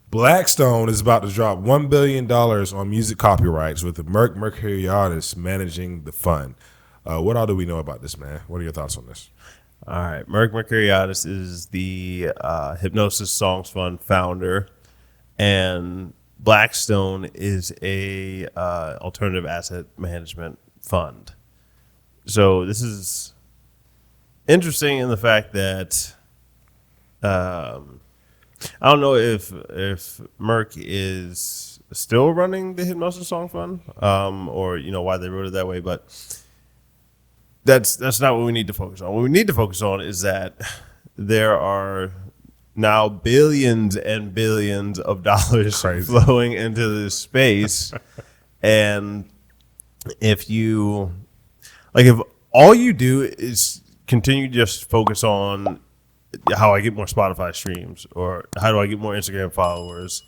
Blackstone is about to drop $1 billion on music copyrights with Mercuriadis managing the fund. What all do we know about this, man? What are your thoughts on this? All right. Mercuriadis is the Hypnosis Songs Fund founder, and Blackstone is a alternative asset management fund. So this is interesting in the fact that I don't know if Merck is still running the Hypnosis Song Fund, or why they wrote it that way, but that's not what we need to focus on. What we need to focus on is that there are now billions and billions of dollars flowing into this space, and if all you do is continue to just focus on how I get more Spotify streams or how do I get more Instagram followers,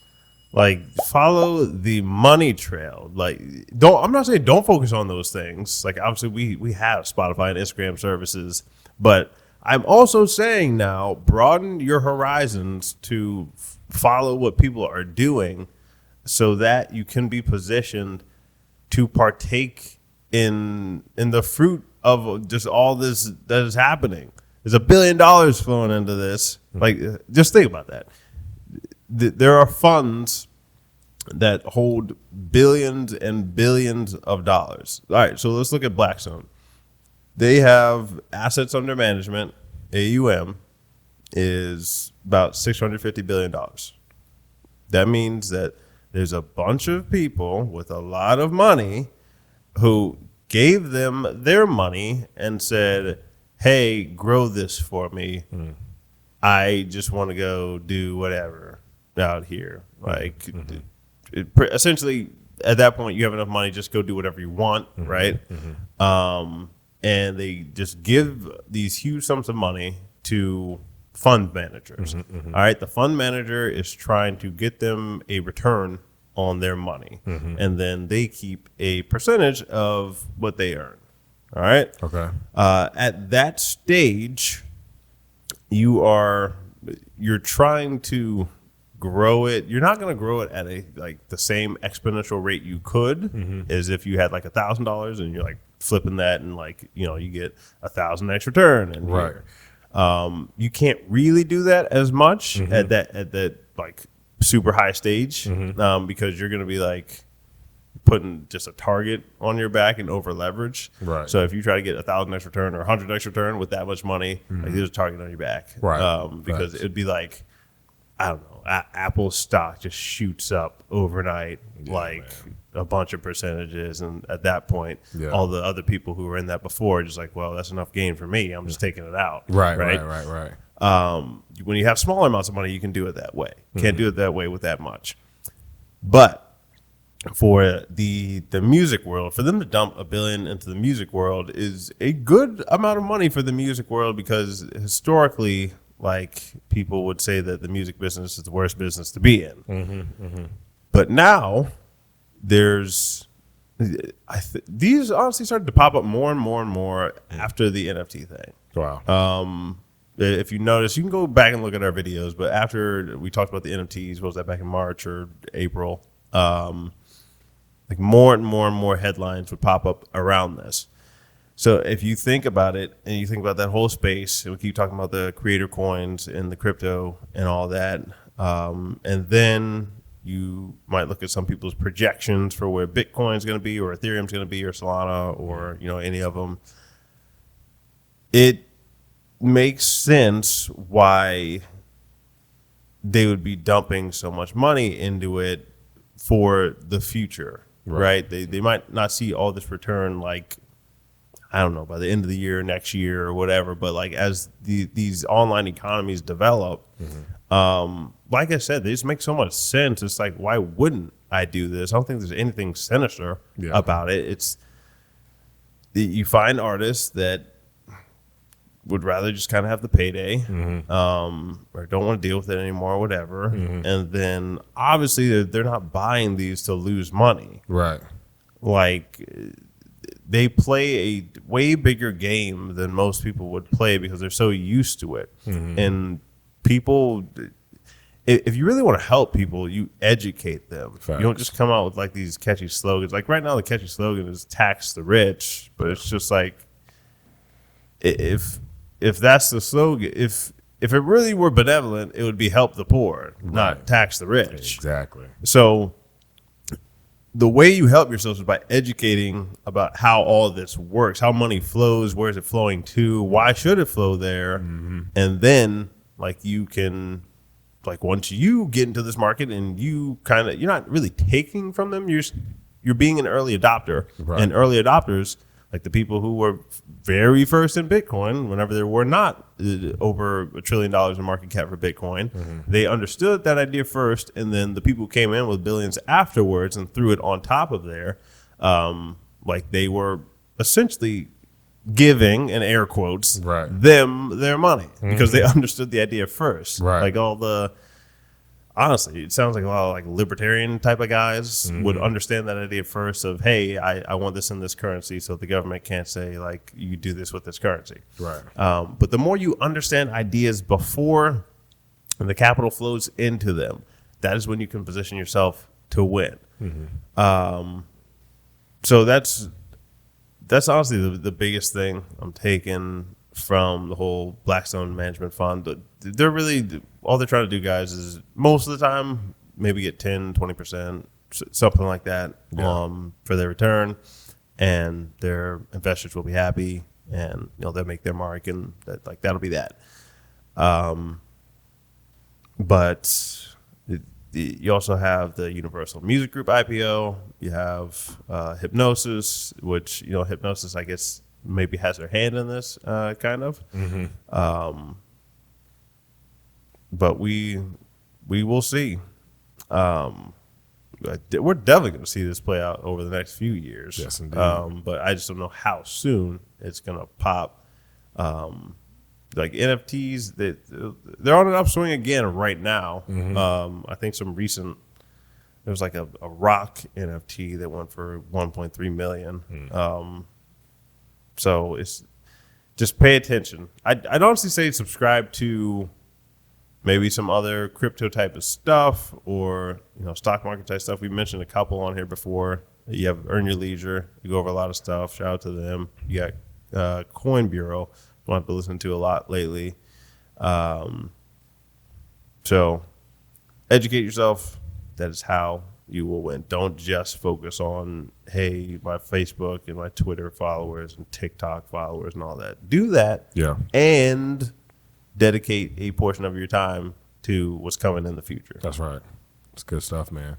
like follow the money trail. Like I'm not saying don't focus on those things. Like obviously we have Spotify and Instagram services, but I'm also saying now broaden your horizons to follow what people are doing so that you can be positioned to partake in the fruit of just all this that is happening. There's $1 billion flowing into this. Like, just think about that. There are funds that hold billions and billions of dollars. All right, so let's look at Blackstone. They have assets under management. AUM is about $650 billion. That means that there's a bunch of people with a lot of money who gave them their money and said, hey, grow this for me. I just want to go do whatever out here. Like, essentially, at that point, you have enough money, just go do whatever you want, right? And they just give these huge sums of money to fund managers. All right, the fund manager is trying to get them a return on their money, and then they keep a percentage of what they earn. All right. Okay. At that stage, you're trying to grow it. You're not going to grow it at the same exponential rate you could as if you had like $1,000 and you're like flipping that and you get 1,000x return. And right. You can't really do that as much at that like super high stage because you're going to be like putting just a target on your back and over leverage. Right. So if you try to get 1,000x return or 100x return with that much money, like there's a target on your back. Right. Because it'd be like, I don't know, Apple stock just shoots up overnight, a bunch of percentages. And at that point, all the other people who were in that before are just like, well, that's enough gain for me. I'm just taking it out. Right. When you have smaller amounts of money, you can do it that way. Can't do it that way with that much. But for the music world, for them to dump $1 billion into the music world is a good amount of money for the music world because historically, like people would say that the music business is the worst business to be in. But now there's these honestly started to pop up more and more and more after the NFT thing. Wow. If you notice, you can go back and look at our videos, but after we talked about the NFTs, what was that, back in March or April? Like more and more and more headlines would pop up around this. So if you think about it and you think about that whole space, and we keep talking about the creator coins and the crypto and all that, and then you might look at some people's projections for where Bitcoin's going to be or Ethereum's going to be or Solana or any of them. It makes sense why they would be dumping so much money into it for the future, right? They might not see all this return like, I don't know, by the end of the year, next year or whatever, but like as these online economies develop, like I said, they just make so much sense. It's like, why wouldn't I do this? I don't think there's anything sinister about it. It's you find artists that would rather just kind of have the payday, or don't want to deal with it anymore, or whatever. And then obviously they're not buying these to lose money. Right. Like they play a way bigger game than most people would play because they're so used to it. And people, if you really want to help people, you educate them. Facts. You don't just come out with like these catchy slogans. Like right now, the catchy slogan is "tax the rich," but it's just like if that's the slogan, if it really were benevolent, it would be help the poor, not tax the rich. Exactly. So the way you help yourself is by educating about how all this works, how money flows, where is it flowing to, why should it flow there, and then like you can, like once you get into this market and you're not really taking from them, you're being an early adopter, and early adopters, like the people who were very first in Bitcoin, whenever there were not over $1 trillion in market cap for Bitcoin, they understood that idea first, and then the people who came in with billions afterwards and threw it on top of there, like they were essentially giving, in air quotes, them their money because they understood the idea first. Like honestly, it sounds like a lot of like libertarian type of guys would understand that idea first of, hey, I want this in this currency, so the government can't say like you do this with this currency. But the more you understand ideas before the capital flows into them, that is when you can position yourself to win. So that's honestly the biggest thing I'm taking from the whole Blackstone management fund. They're really, all they're trying to do, guys, is most of the time maybe get 10, 20%, something like that for their return, and their investors will be happy, and they'll make their mark, and that'll be that. But you also have the Universal Music Group IPO. You have Hypnosis, which Hypnosis, I guess, maybe has their hand in this, kind of. But we will see. We're definitely going to see this play out over the next few years. Yes, indeed. But I just don't know how soon it's going to pop. Like NFTs, they're on an upswing again right now. I think there was like a rock NFT that went for 1.3 million. So it's just pay attention. I'd honestly say subscribe to maybe some other crypto type of stuff, or stock market type stuff. We mentioned a couple on here before. You have Earn Your Leisure. You go over a lot of stuff. Shout out to them. You got Coin Bureau. I've been listening to a lot lately. So educate yourself. That is how you will win. Don't just focus on, hey, my Facebook and my Twitter followers and TikTok followers and all that. Do that. And dedicate a portion of your time to what's coming in the future. That's right. It's good stuff, man.